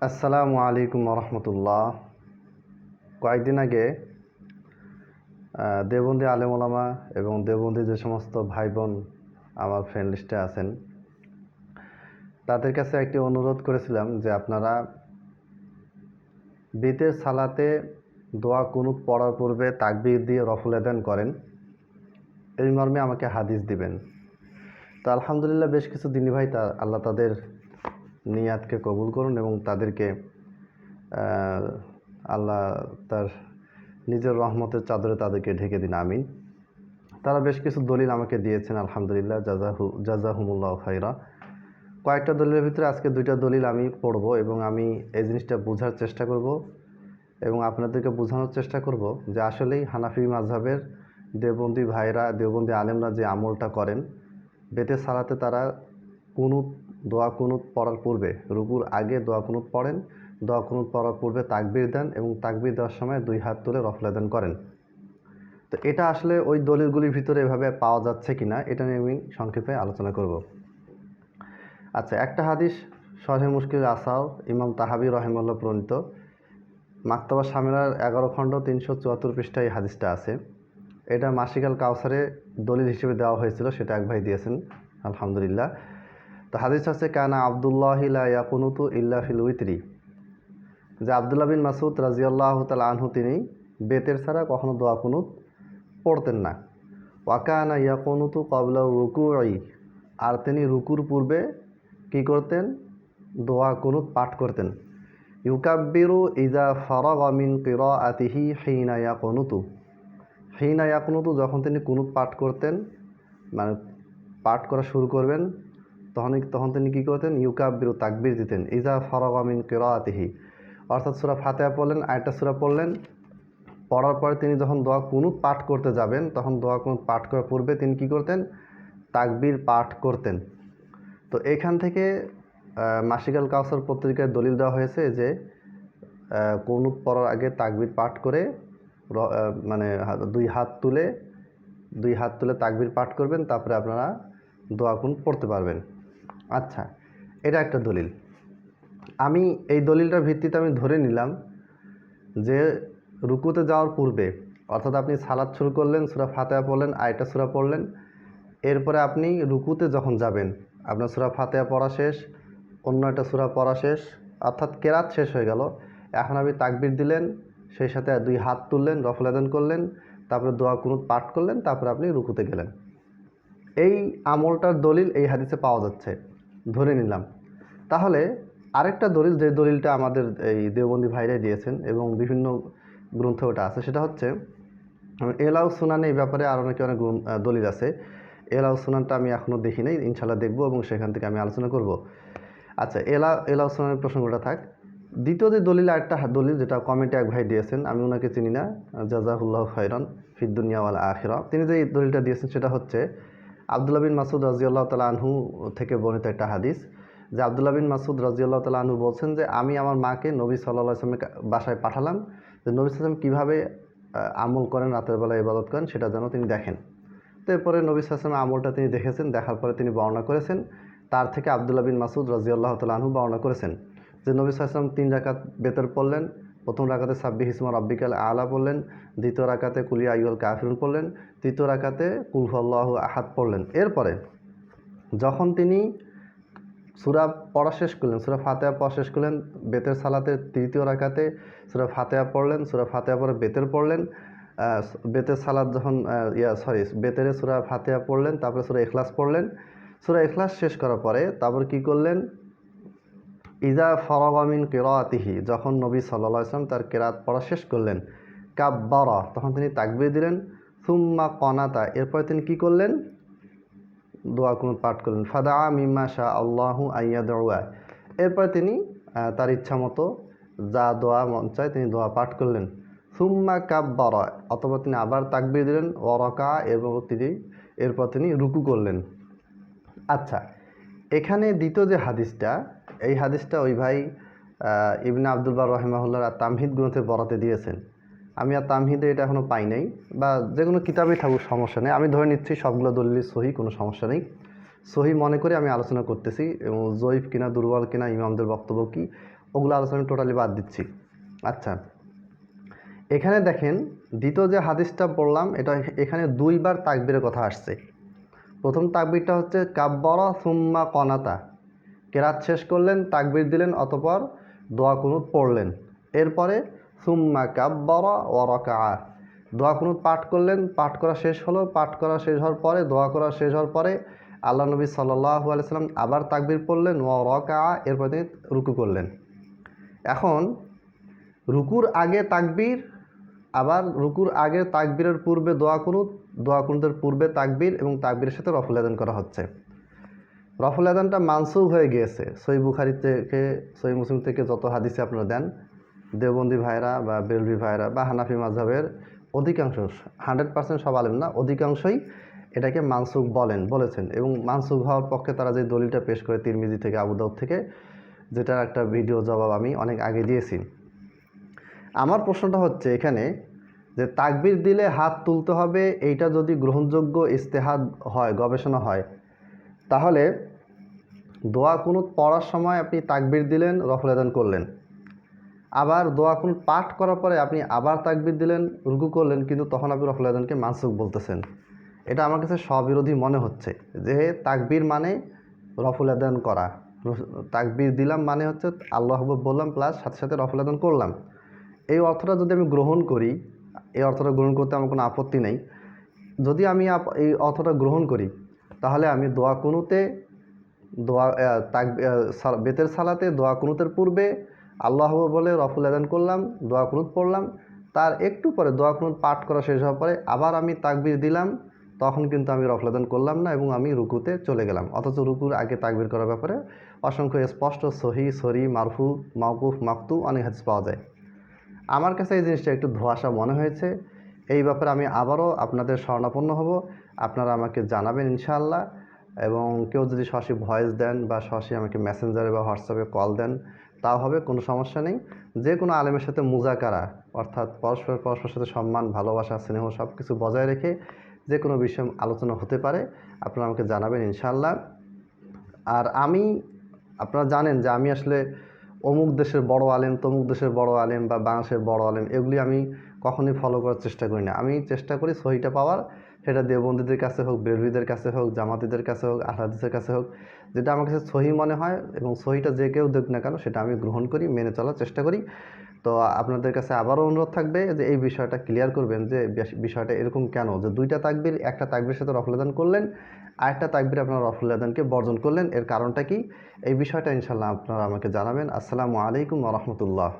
আসসালামু আলাইকুম রহমতুল্লাহ। কয়েকদিন আগে দেওবন্দি আলেম ওলামা এবং দেওবন্দি যে সমস্ত ভাই বোন আমার ফ্রেন্ড লিস্টে আছেন, তাদের কাছে একটি অনুরোধ করেছিলাম যে আপনারা বিতের সালাতে দোয়া কুনুত পড়ার পূর্বে তাকবীর দিয়ে রফুল আদান করেন, এই মর্মে আমাকে হাদিস দিবেন। তো আলহামদুলিল্লাহ বেশ কিছু দিনী ভাই আল্লাহ তাদের নিয়াতকে কবুল করুন এবং তাদেরকে আল্লাহ তার নিজের রহমতের চাদরে তাদেরকে ঢেকে দিন, আমিন। তারা বেশ কিছু দলিল আমাকে দিয়েছেন, আলহামদুলিল্লাহ, জাজাহুমুল্লাহ খাইরা। কয়েকটা দলিলের ভিতরে আজকে দুইটা দলিল আমি পড়ব এবং আমি এই জিনিসটা বোঝার চেষ্টা করব এবং আপনাদেরকে বোঝানোর চেষ্টা করব যে আসলেই হানাফি মাযহাবের দেওবন্দি ভাইরা, দেওবন্দি আলেমরা যে আমলটা করেন, বেতের সালাতে তারা কুনুত, দোয়া কুনুত পড়ার পূর্বে, রুকুর আগে দোয়া কুনুত পড়েন, দোয়া কুনুত পড়ার পূর্বে তাকবীর দেন এবং তাকবীর দেওয়ার সময় দুই হাত তুলে রফল আদান করেন। তো এটা আসলে ওই দলিলগুলির ভিতরে এভাবে পাওয়া যাচ্ছে কিনা, এটা নিয়ে আমি সংক্ষেপে আলোচনা করব। আচ্ছা, একটা হাদিস সহিহ মুশকিল আসার ইমাম তাহাবি রহিমাহুল্লাহ প্রণীত, মাকতাবা শামিলার 11 খণ্ড 374 পৃষ্ঠায় এই হাদিসটা আছে। এটা মাসিকাল কাউসারে দলিল হিসেবে দেওয়া হয়েছিল, সেটা এক ভাই দিয়েছেন, আলহামদুলিল্লাহ। তো হাদিস আছে, কানা আব্দুল্লাহ লা ইয়াকুনুতু ইল্লা ফিল উইতরি, যে আব্দুল্লাহ বিন মাসউদ রাদিয়াল্লাহু তাআলা আনহু তিনি বেতের ছাড়া কখনো দোয়া কুনুত পড়তেন না। ওয়াকানা ইয়াকুনুতু ক্বাবলা রুকুই, আর তিনি রুকুর পূর্বে কি করতেন? দোয়া কুনুত পাঠ করতেন। ইউকাব্বিরু ইজা ফারাগা মিন কিরাআতিহি হিনা ইয়াকুনুতু, হিনা ইয়াকুনুতু, যখন তিনি কুনুত পাঠ করতেন, মানে পাঠ করা শুরু করবেন, তখন তিনি কী করতেন? ইউকাব্বিরু, তাকবীর দিতেন। ইজা ফারাগা মিন কিরাআতিহি, অর্থাৎ সূরা ফাতিহা পড়লেন, আরেকটা সূরা পড়লেন, পড়ার পরে তিনি যখন দোয়া কুনুত পাঠ করতে যাবেন, তখন দোয়া কুনুত পাঠ করার পূর্বে তিনি কী করতেন? তাকবীর পাঠ করতেন। তো এখান থেকে মাসিকাল কাউসার পত্রিকায় দলিল দেওয়া হয়েছে যে কুনুত পড়ার আগে তাকবীর পাঠ করে মানে দুই হাত তুলে তাকবীর পাঠ করবেন, তারপরে আপনারা দোয়া কুনুত পড়তে পারবেন। আচ্ছা, এটা একটা দলিল। আমি এই দলিলটার ভিত্তিতে আমি ধরে নিলাম যে রুকুতে যাওয়ার পূর্বে, অর্থাৎ আপনি সালাত শুরু করলেন, সূরা ফাতিহা পড়লেন, আরেকটা সূরা পড়লেন, এরপরে আপনি রুকুতে যখন যাবেন, আপনার সূরা ফাতিহা পড়া শেষ, অন্য একটা সূরা পড়া শেষ, অর্থাৎ কেরাত শেষ হয়ে গেল। এখন আপনি তাকবীর দিলেন, সেই সাথে দুই হাত তুললেন, রফল আদান করলেন, তারপরে দোয়া কুনুত পাঠ করলেন, তারপরে আপনি রুকুতে গেলেন। এই আমলটার দলিল এই হাদিসে পাওয়া যাচ্ছে, ধরে নিলাম। তাহলে আরেকটা দলিল, যে দলিলটা আমাদের এই দেওবন্দি ভাইরাই দিয়েছেন এবং বিভিন্ন গ্রন্থে ওটা আছে, সেটা হচ্ছে এলাউ সুনানে। এই ব্যাপারে আরও অনেক দলিল আছে। এলাউ সুনানটা আমি এখনও দেখি নাই, ইনশাল্লাহ দেখব এবং সেখান থেকে আমি আলোচনা করব। আচ্ছা, এলাউ সুনানের প্রসঙ্গটা থাক। দ্বিতীয় যে দলিল, আরেকটা দলিল যেটা কমেন্টে এক ভাই দিয়েছেন, আমি ওনাকে চিনি না, জাযাহুল্লাহ খায়রান ফিদ দুনিয়া ওয়াল আখিরা। তিনি যে দলিলটা দিয়েছেন সেটা হচ্ছে আব্দুল্লাহ বিন মাসউদ রাদিয়াল্লাহু তাআলা আনহু থেকে বর্ণিত একটা হাদিস, যে আব্দুল্লাহ বিন মাসউদ রাদিয়াল্লাহু তাআলা আনহু বলছেন যে আমি আমার মাকে নবী সাল্লাল্লাহু আলাইহি ওয়াসাল্লামের বাসায় পাঠালাম, যে নবী সাল্লাল্লাহু আলাইহি ওয়াসাল্লাম কীভাবে আমল করেন, রাতের বেলা ইবাদত করেন, সেটা যেন তিনি দেখেন। তো এরপরে নবী সাল্লাল্লাহু আলাইহি ওয়াসাল্লামের আমলটা তিনি দেখেছেন, দেখার পরে তিনি বর্ণনা করেছেন। তার থেকে আব্দুল্লাহ বিন মাসউদ রাদিয়াল্লাহু তাআলা আনহু বর্ণনা করেছেন যে নবী সাল্লাল্লাহু আলাইহি ওয়াসাল্লাম 3 রাকাত বেতর পড়লেন। প্রথম রাকাতে সাব্বিহ ইসমা রাব্বিকাল আলা পড়লেন, দ্বিতীয় রাকাতে কুল ইয়া আইয়ুহাল কাফিরুন পড়লেন, তৃতীয় রাকাতে কুল হুয়াল্লাহু আহাদ পড়লেন। এরপরে যখন তিনি সূরা পড়া শেষ করলেন, সূরা ফাতিহা পড়া শেষ করলেন, বেতের সালাতের তৃতীয় রাকাতে সূরা ফাতিহা পড়লেন, সূরা ফাতিহা পরে বেতের পড়লেন, বেতের সালাত যখন বেতের সূরা ফাতিহা পড়লেন, তারপরে সূরা ইখলাস পড়লেন। সূরা ইখলাস শেষ করার পরে তারপর কি করলেন? ইজা ফারাগা মিন কিরাআতিহি, যখন নবী সাল্লাল্লাহু আলাইহি ওয়াসাল্লাম তার কিরাত পড়া শেষ করলেন, কাব্বারা, তখন তিনি তাকবীর দিলেন। সুম্মা কানাতা, এরপরে তিনি কি করলেন? দোয়া কুনুত পাঠ করলেন। ফাদা মিম্মা শা আল্লাহু আইয়াদউয়া, এরপরে তিনি তার ইচ্ছা মতো যা দোয়া মন চায় তিনি দোয়া পাঠ করলেন। সুম্মা কাব্বারা, অথবা তিনি আবার তাকবীর দিলেন। ওয়ারাকা, এবং এরপর তিনি রুকু করলেন। আচ্ছা, এখানে দ্বিতীয় যে হাদিসটা, এই হাদিসটা ওই ভাই ইবনে আব্দুল বার রাহিমাহুল্লাহ তামহিদ গ্রন্থে বরাতে দিয়েছেন। আমি আর তামহিদে এটা এখনও পাই নাই, বা যে কোনো কিতাবেই থাকুক সমস্যা নেই। আমি ধরে নিচ্ছি সবগুলো দলিল সহি, কোনো সমস্যা নেই। সহি মনে করে আমি আলোচনা করতেছি, এবং জয়ীফ কিনা দুর্বল কিনা, ইমামদের বক্তব্য কী, ওগুলো আলোচনা আমি টোটালি বাদ দিচ্ছি। আচ্ছা, এখানে দেখেন দ্বিতীয় যে হাদিসটা পড়লাম এটা এখানে 2 বার তাকবীরের কথা আসছে। প্রথম তাকবীরটা হচ্ছে কাব্বারা সুম্মা কনাতা, কেরাত শেষ করলেন, তাকবীর দিলেন, অতঃপর দোয়া কুনুত পড়লেন। এরপরে সুম্মা কাব্বারা ওয়া রাকাআ, দোয়া কুনুত পাঠ করলেন, পাঠ করা শেষ হলো, পাঠ করা শেষ হওয়ার পরে দোয়া করা শেষ হওয়ার পরে আল্লাহ নবী সাল্লাল্লাহু আলাইহি সাল্লাম আবার তাকবীর পড়লেন ওয়া রাকাআ, এরপর তিনি রুকু করলেন। এখন রুকুর আগে তাকবীর, আবার রুকুর আগে তাকবীরের পূর্বে দোয়া কুনুত, দোয়া কুনুতের পূর্বে তাকবীর এবং তাকবীরের সাথে রফুল আযান করা হচ্ছে। রফুল আযানটা মানসুখ হয়ে গিয়েছে। সহিহ বুখারী থেকে, সহিহ মুসলিম থেকে যত হাদিসে আপনারা দেন, দেওবন্দি ভাইরা বা বেলভি ভাইরা বা হানাফি মাযহাবের অধিকাংশ, 100% সব আলেম না, অধিকাংশই এটাকে মানসুখ বলেছেন এবং মানসুখ হওয়ার পক্ষে তারা যে দলিলটা পেশ করে তিরমিজি থেকে, আবু দাউদ থেকে, যেটার একটা ভিডিও জবাব আমি অনেক আগে দিয়েছি। আমার প্রশ্নটা হচ্ছে এখানে যে তাকবীর দিলে হাত তুলতে হবে, এইটা যদি গ্রহণযোগ্য ইজতিহাদ হয়, গবেষণা হয়, তাহলে দোয়া কুনুত পড়ার সময় আপনি তাকবীর দিলেন, রফুল আযান করলেন, আবার দোয়া কুনুত পাঠ করার পরে আপনি আবার তাকবীর দিলেন, রুকু করলেন, কিন্তু তখন আপনি রফুল আযানকে মানসুখ বলতেছেন। এটা আমার কাছে স্ববিরোধী মনে হচ্ছে যে তাকবীর মানে রফুল আযান করা, তাকবীর দিলাম মানে হচ্ছে আল্লাহু আকবার বললাম প্লাস সাথে সাথে রফুল আযান করলাম। এই অর্থটা যদি আমি গ্রহণ করি, এই অর্থটা গ্রহণ করতে আমার কোনো আপত্তি নেই। যদি আমি এই অর্থটা গ্রহণ করি, তাহলে আমি দোয়া কুনুতে, বেতের সালাতে দোয়া কুনুতের পূর্বে আল্লাহ বলে রফুল আযান করলাম, দোয়া কুনুত পড়লাম, তার একটু পরে দোয়া কুনুত পাঠ করা শেষ হওয়ার পরে আবার আমি তাকবীর দিলাম, তখন কিন্তু আমি রফুল আযান করলাম না এবং আমি রুকুতে চলে গেলাম। অথচ রুকুর আগে তাকবীর করার ব্যাপারে অসংখ্য স্পষ্ট সহি, সরি, মারফু, মাওকুফ, মাকতু অনেক হাদিস পাওয়া যায়। আমার কাছে এই জিনিসটা একটু ধোঁয়াশা মনে হয়েছে। এই ব্যাপারে আমি আবারও আপনাদের শরণাপন্ন হব, আপনারা আমাকে জানাবেন ইনশাআল্লাহ। এবং কেউ যদি সরাসরি ভয়েস দেন বা সরাসরি আমাকে মেসেঞ্জারে বা হোয়াটসঅ্যাপে কল দেন, তাও হবে, কোনো সমস্যা নেই। যে কোনো আলেমের সাথে মুজাকারা, অর্থাৎ পরস্পরের সাথে সম্মান, ভালোবাসা, স্নেহ সব কিছু বজায় রেখে যে কোনো বিষয় আলোচনা হতে পারে, আপনারা আমাকে জানাবেন ইনশাআল্লাহ। আর আপনারা জানেন যে আমি আসলে অমুক দেশের বড় আলেম, তমুক দেশের বড় আলেম বা বাংলাদেশের বড় আলেম, এগুলি আমি কখনোই ফলো করার চেষ্টা করি না। আমি চেষ্টা করি সহিটা পাওয়ার, সেটা দেওবন্দীদের কাছে হোক, বেরলভিদের কাছে হোক, জামাতিদের কাছে হোক, আহলে হাদিসের কাছে হোক, যেটা আমার কাছে সহি মনে হয় এবং সহিটা যে কেউ দেখ না কেন সেটা আমি গ্রহণ করি, মেনে চলার চেষ্টা করি। তো আপনাদের কাছে আবারও অনুরোধ থাকবে যে এই বিষয়টা ক্লিয়ার করবেন যে বিষয়টা এরকম কেন, যে 2টা তাকবীর, একটা তাকবীরের সাথে রফুল আযান করলেন, আরেকটা তাকবীর আপনারা রফুল আযানকে বর্জন করলেন, এর কারণটা কি? এই বিষয়টা ইনশাআল্লাহ আপনারা আমাকে জানাবেন। আসসালামু আলাইকুম ওয়া রাহমাতুল্লাহ।